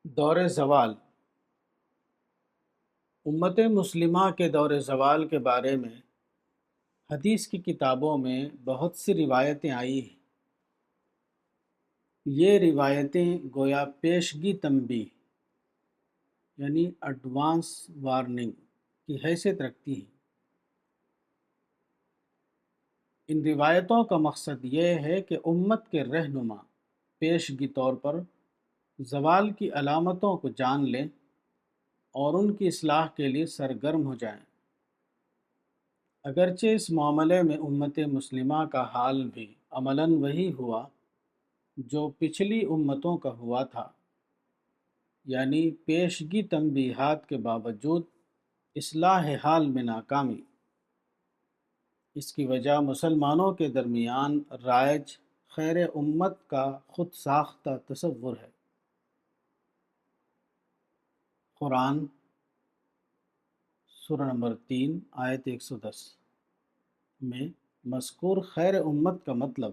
دور زوال امت مسلمہ کے دور زوال کے بارے میں حدیث کی کتابوں میں بہت سی روایتیں آئی ہیں۔ یہ روایتیں گویا پیشگی تنبیہ یعنی ایڈوانس وارننگ کی حیثیت رکھتی ہیں۔ ان روایتوں کا مقصد یہ ہے کہ امت کے رہنما پیشگی طور پر زوال کی علامتوں کو جان لیں اور ان کی اصلاح کے لیے سرگرم ہو جائیں۔ اگرچہ اس معاملے میں امت مسلمہ کا حال بھی عملاً وہی ہوا جو پچھلی امتوں کا ہوا تھا، یعنی پیشگی تنبیہات کے باوجود اصلاح حال میں ناکامی۔ اس کی وجہ مسلمانوں کے درمیان رائج خیر امت کا خود ساختہ تصور ہے۔ قرآن سورہ نمبر 3 آیت 110 میں مذکور خیر امت کا مطلب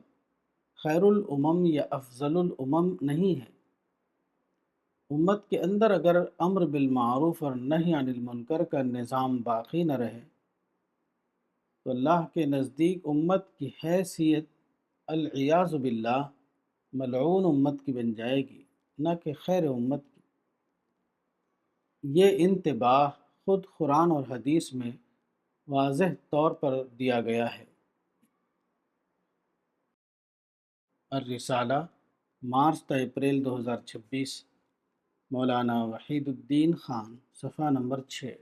خیر الامم یا افضل الامم نہیں ہے۔ امت کے اندر اگر امر بالمعروف اور نہی عن المنکر کا نظام باقی نہ رہے تو اللہ کے نزدیک امت کی حیثیت العیاذ باللہ ملعون امت کی بن جائے گی، نہ کہ خیر امت کی۔ یہ انتباہ خود قرآن اور حدیث میں واضح طور پر دیا گیا ہے۔ الرسالہ مارچ تا اپریل 2026، مولانا وحید الدین خان، صفحہ نمبر 6۔